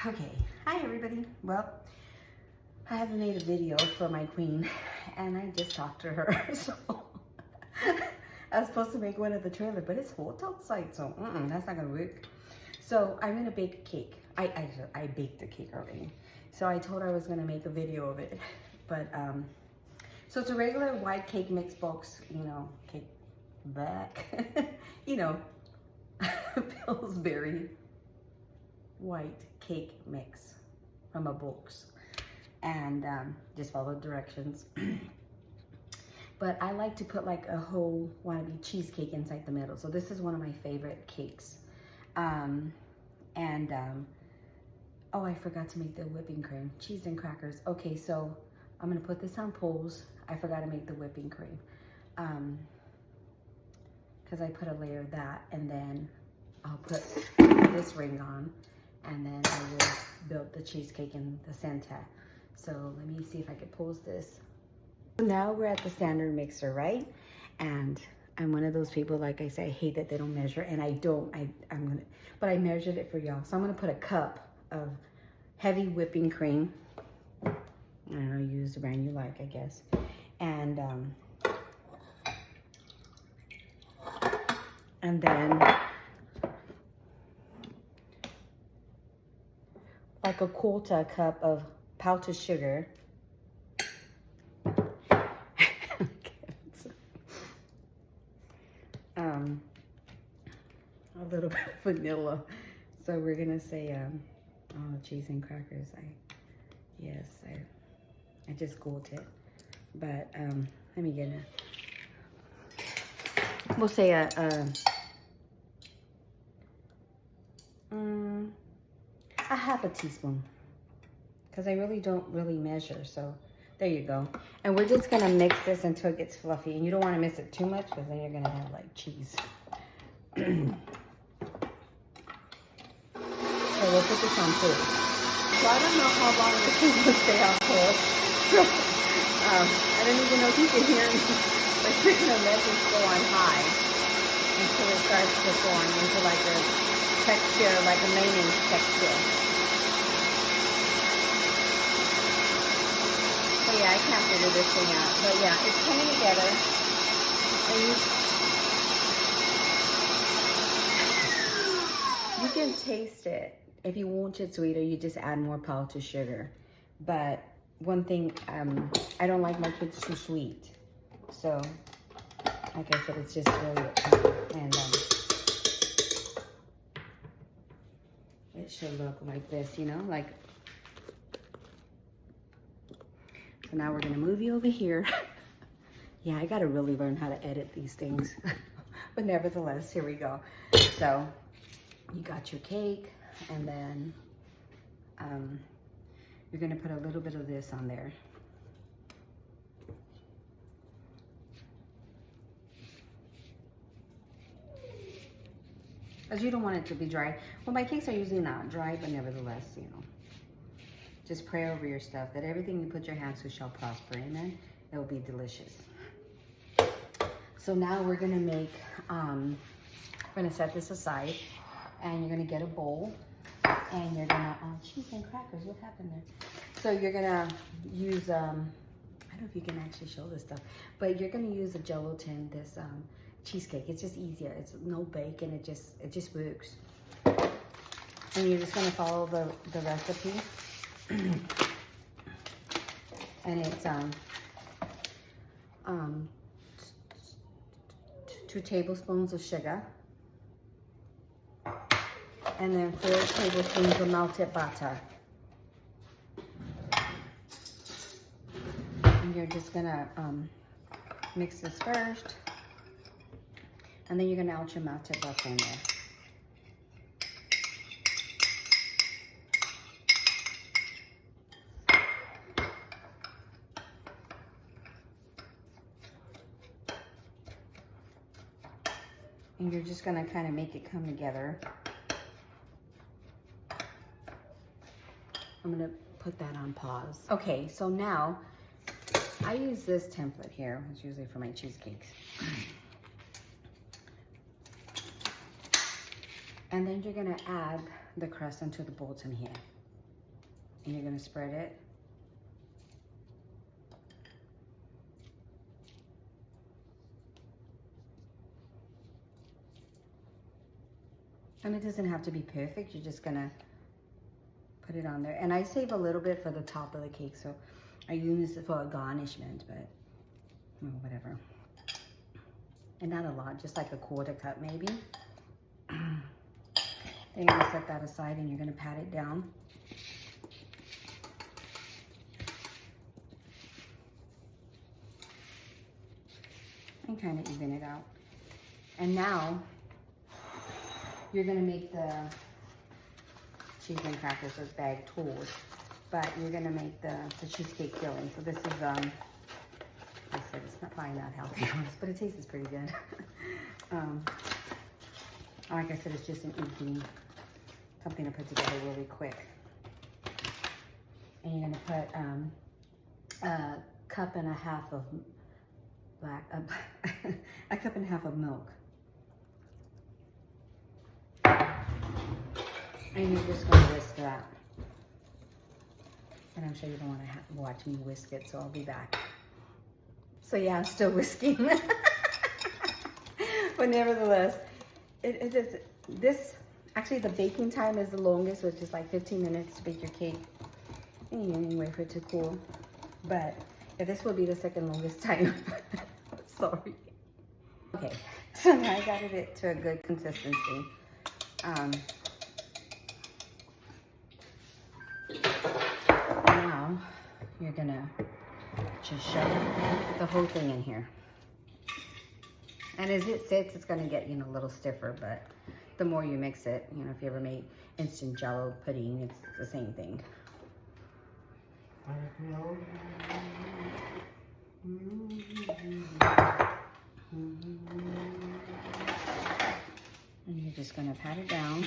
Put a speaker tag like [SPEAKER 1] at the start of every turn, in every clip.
[SPEAKER 1] Okay, hi everybody. Well, I haven't made a video for my queen and I just talked to her. So I was supposed to make one at the trailer, but it's hot outside, so that's not gonna work. So I'm gonna bake a cake. I baked a cake already. So I told her I was gonna make a video of it. But so it's a regular white cake mix box, you know, cake back, you know, Pillsbury white cake mix from a box, and just follow directions. But I like to put like a whole wannabe cheesecake inside the middle. So this is one of my favorite cakes. Oh, I forgot to make the whipping cream, cheese and crackers. Okay, so I'm gonna put this on poles. I forgot to make the whipping cream because I put a layer of that, and then I'll put this ring on, and then I will build the cheesecake in the center. So let me see if I can pose this. Now we're at the standard mixer, right? And I'm one of those people, like I say, I hate that they don't measure, and I don't. But I measured it for y'all. So I'm gonna put a cup of heavy whipping cream. I don't know, use the brand you like, I guess. And then like a quarter cup of powdered sugar. A little bit of vanilla. So we're gonna say oh, cheese and crackers. I just Googled it, but let me get it. We'll say a half a teaspoon, because I really don't measure. So there you go. And we're just gonna mix this until it gets fluffy, and you don't want to mix it too much because then you're gonna have like cheese. So we'll put this on pause. So I don't know how long this is going to stay on pause. So, I don't even know if you can hear me. But we're going to let this go on high until it starts to form into like a texture, like a mayonnaise texture. So yeah, I can't figure this thing out. But yeah, it's coming together. And you can taste it. If you want it sweeter, you just add more powdered sugar. But one thing, I don't like my kids too sweet. So, like I said, it's just really and it should look like this, you know, like. So now we're gonna move you over here. Yeah, I gotta really learn how to edit these things. But nevertheless, here we go. So you got your cake. And then you're gonna put a little bit of this on there. Because you don't want it to be dry. Well, my cakes are usually not dry, but nevertheless, you know, just pray over your stuff that everything you put your hands to shall prosper. Amen. It will be delicious. So now we're gonna make, we're gonna set this aside, and you're gonna get a bowl. And you're gonna, cheese and crackers, what happened there? So you're gonna use, I don't know if you can actually show this stuff, but you're gonna use a gelatin, this cheesecake. It's just easier. It's no bacon, it just works. And you're just gonna follow the recipe. And it's 2 tablespoons of sugar. And then 4 tablespoons of melted butter. And you're just gonna mix this first. And then you're gonna add your melted butter in there. And you're just gonna kind of make it come together. I'm gonna put that on pause. Okay, so now I use this template here. It's usually for my cheesecakes. And then you're gonna add the crust into the bowls in here. And you're gonna spread it. And it doesn't have to be perfect. You're just gonna put it on there. And I save a little bit for the top of the cake, so I use it for a garnishment, but well, whatever. And not a lot, just like a quarter cup maybe. Then you're gonna set that aside and you're gonna pat it down. And kind of even it out. And now you're gonna make the cheese and crackers as bag tools, but you're gonna make the cheesecake filling. So this is, like I said, it's probably not healthy, but it tastes pretty good. Like I said, it's just an easy, something to put together really quick. And you're gonna put a cup and a half of a cup and a half of milk. And you're just gonna whisk that. And I'm sure you don't wanna watch me whisk it, so I'll be back. So yeah, I'm still whisking. But nevertheless, it is, this, actually the baking time is the longest, which is like 15 minutes to bake your cake. And you wait for it to cool. But yeah, this will be the second longest time. Sorry. Okay, so now I got it to a good consistency. Now you're gonna just shove the whole thing in here. And as it sits, it's gonna get, a little stiffer, but the more you mix it, if you ever made instant Jello pudding, it's the same thing. And you're just gonna pat it down.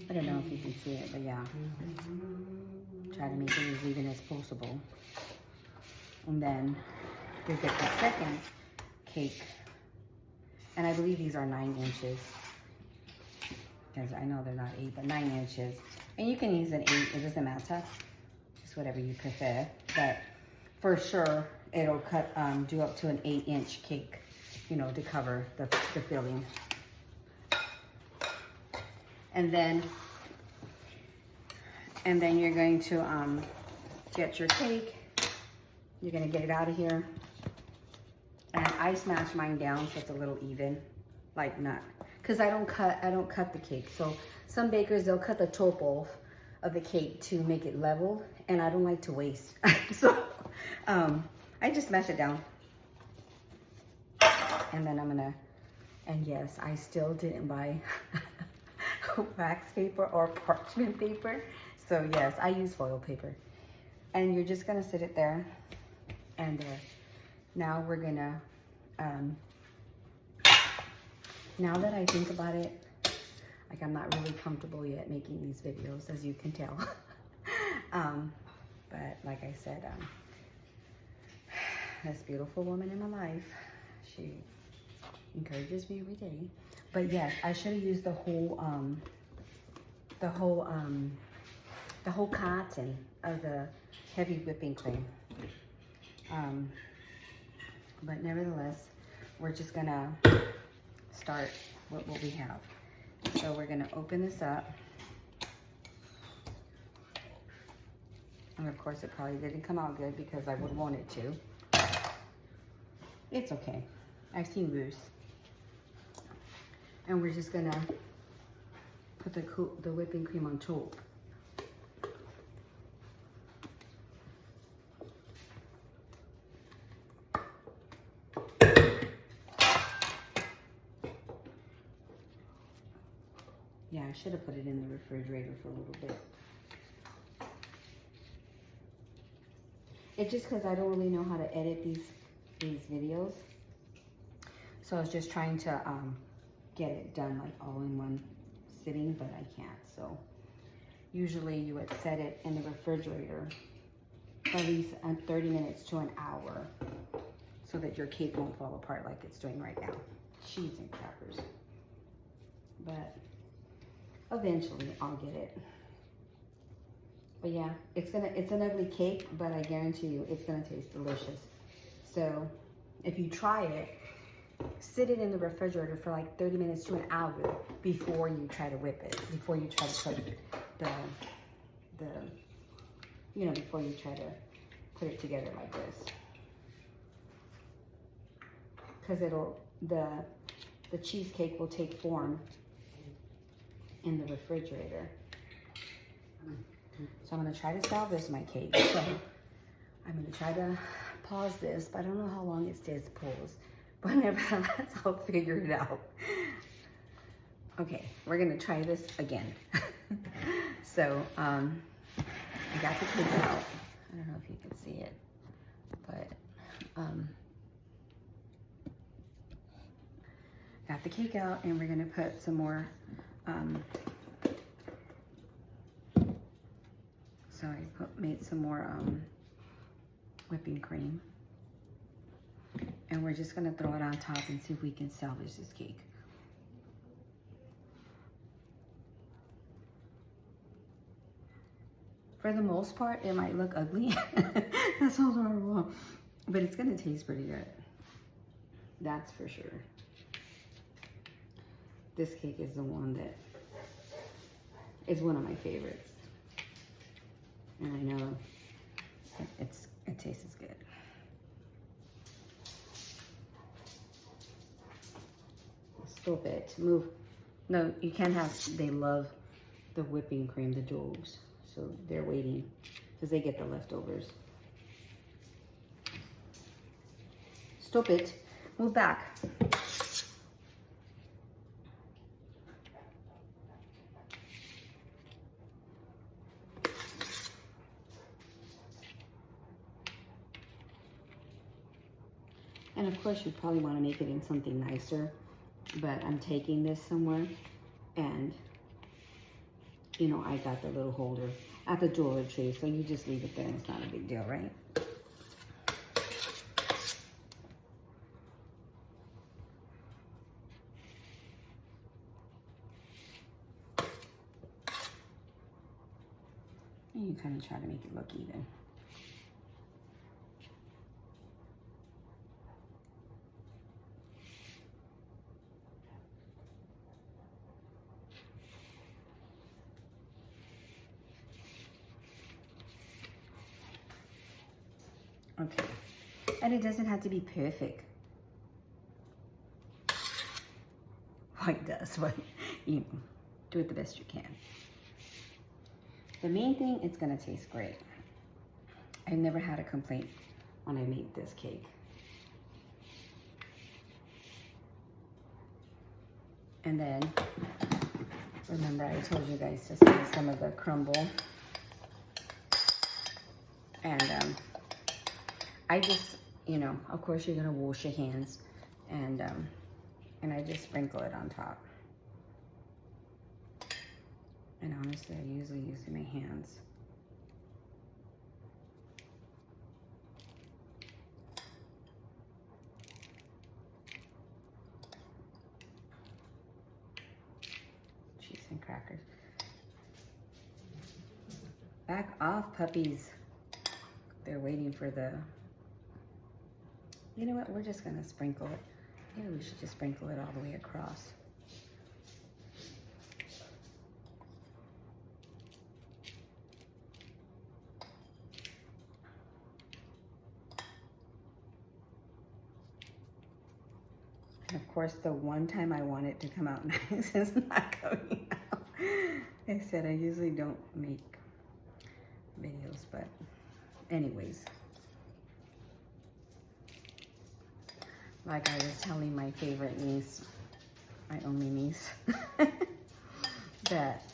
[SPEAKER 1] I don't know if you can see it, but yeah. Try to make it as even as possible. And then you get the second cake. And I believe these are 9 inches. Because I know they're not 8, but 9 inches. And you can use an 8, it doesn't matter. Just whatever you prefer. But for sure, it'll cut, do up to an 8-inch cake, to cover the filling. And then you're going to get your cake. You're gonna get it out of here. And I smash mine down so it's a little even, like not, because I don't cut the cake. So some bakers, they'll cut the top off of the cake to make it level, and I don't like to waste. So I just smash it down. And then and yes, I still didn't buy wax paper or parchment paper. So yes, I use foil paper. And you're just gonna sit it there and there. Now we're gonna, now that I think about it, like I'm not really comfortable yet making these videos, as you can tell. But like I said, this beautiful woman in my life, she encourages me every day. But yes, I should have used the whole carton of the heavy whipping cream. But nevertheless, we're just gonna start with what we have. So we're gonna open this up. And of course, it probably didn't come out good because I would want it to. It's okay. I've seen worse. And we're just gonna put the whipping cream on top. Yeah, I should have put it in the refrigerator for a little bit. It's just because I don't really know how to edit these videos. So I was just trying to get it done like all in one sitting, but I can't. So usually you would set it in the refrigerator for at least 30 minutes to an hour so that your cake won't fall apart like it's doing right now. Cheese and crackers. But eventually I'll get it But yeah, it's an ugly cake, but I guarantee you it's gonna taste delicious. So if you try it, sit it in the refrigerator for like 30 minutes to an hour before you try to whip it, before you try to put before you try to put it together like this. Because the cheesecake will take form in the refrigerator. So I'm gonna try to salvage my cake. So I'm gonna try to pause this, but I don't know how long it stays paused. But nevertheless, I'll figure it out. Okay, we're gonna try this again. So I got the cake out. I don't know if you can see it, but got the cake out, and we're gonna put some more. So I made some more whipping cream. And we're just gonna throw it on top and see if we can salvage this cake. For the most part, it might look ugly. That's all horrible. But it's gonna taste pretty good. That's for sure. This cake is the one that is one of my favorites. And I know it tastes good. Stop it. Move. No, you can't have, they love the whipping cream, the dogs. So they're waiting because they get the leftovers. Stop it. Move back. And of course, you probably want to make it in something nicer, but I'm taking this somewhere, and you know, I got the little holder at the Dollar Tree, so you just leave it there and it's not a big deal, right? And you kind of try to make it look even. Okay, and it doesn't have to be perfect. Well, it does, but you know, do it the best you can. The main thing, it's gonna taste great. I've never had a complaint when I made this cake. And then, remember I told you guys to save some of the crumble. And I just, you know, of course you're gonna wash your hands, and I just sprinkle it on top. And honestly, I usually use my hands. Cheese and crackers. Back off, puppies. They're waiting for the... You know what? We're just gonna sprinkle it. Maybe we should just sprinkle it all the way across. And of course, the one time I want it to come out nice is not coming out. I said I usually don't make videos, but anyways. Like I was telling my favorite niece, my only niece, that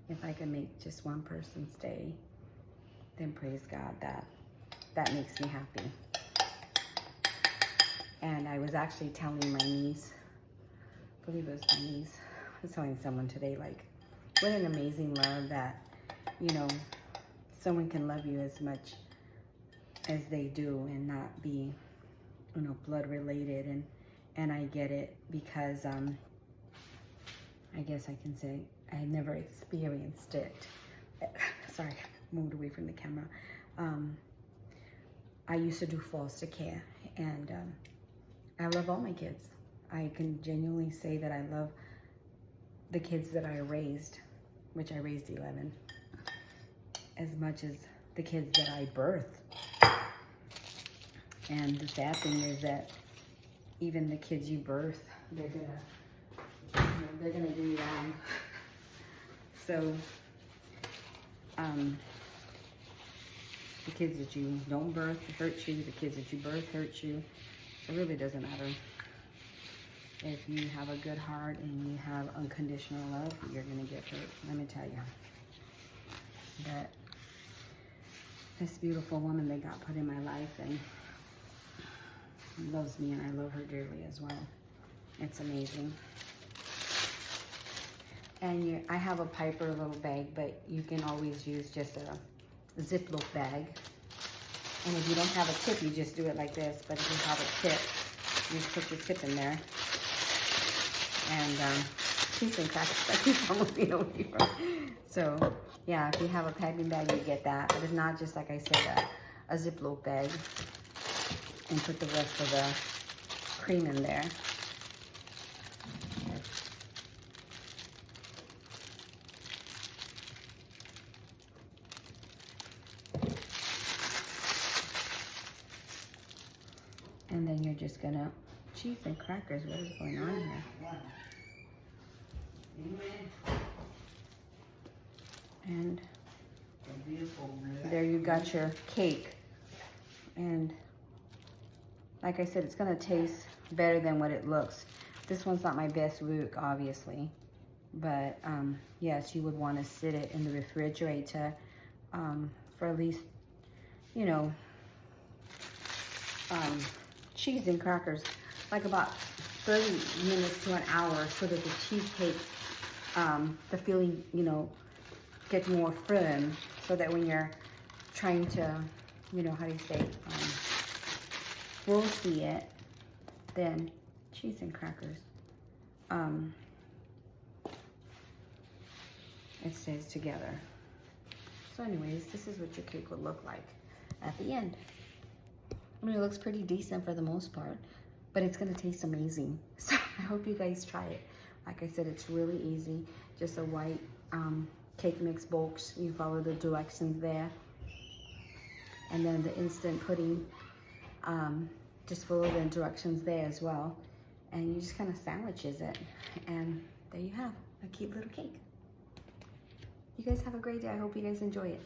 [SPEAKER 1] if I can make just one person stay, then praise God, that makes me happy. And I was actually telling my niece, I believe it was my niece, I was telling someone today, like, what an amazing love that, you know, someone can love you as much as they do and not be, you know, blood related. And I get it, because I guess I can say I never experienced it, sorry, moved away from the camera. I used to do foster care, and I love all my kids. I can genuinely say that I love the kids that I raised, which I raised 11, as much as the kids that I birthed. And the sad thing is that even the kids you birth, they're gonna do you wrong. So, the kids that you don't birth hurt you. The kids that you birth hurt you. It really doesn't matter. If you have a good heart and you have unconditional love, you're gonna get hurt. Let me tell you. But this beautiful woman that God put in my life and loves me, and I love her dearly as well. It's amazing. And I have a Piper little bag, but you can always use just a Ziploc bag. And if you don't have a tip, you just do it like this. But if you have a tip, you just put your tip in there. And cheese and crackers, I keep on moving away from. So yeah, if you have a packing bag, you get that. But if not, just like I said, a Ziploc bag. And put the rest of the cream in there. And then you're just gonna, cheese and crackers, what is going on here? And there you got your cake. And like I said, it's gonna taste better than what it looks. This one's not my best work, obviously. But yes, you would wanna sit it in the refrigerator for at least, you know, cheese and crackers, like about 30 minutes to an hour, so that the cheesecake, the filling, you know, gets more firm, so that when you're trying to, you know, how do you say, roasty it, then cheese and crackers, it stays together. So anyways, this is what your cake would look like at the end. I mean, it looks pretty decent for the most part, but it's gonna taste amazing. So I hope you guys try it. Like I said, it's really easy. Just a white cake mix box. You follow the directions there. And then the instant pudding, just follow the directions there as well. And you just kind of sandwiches it. And there you have a cute little cake. You guys have a great day. I hope you guys enjoy it.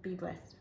[SPEAKER 1] Be blessed.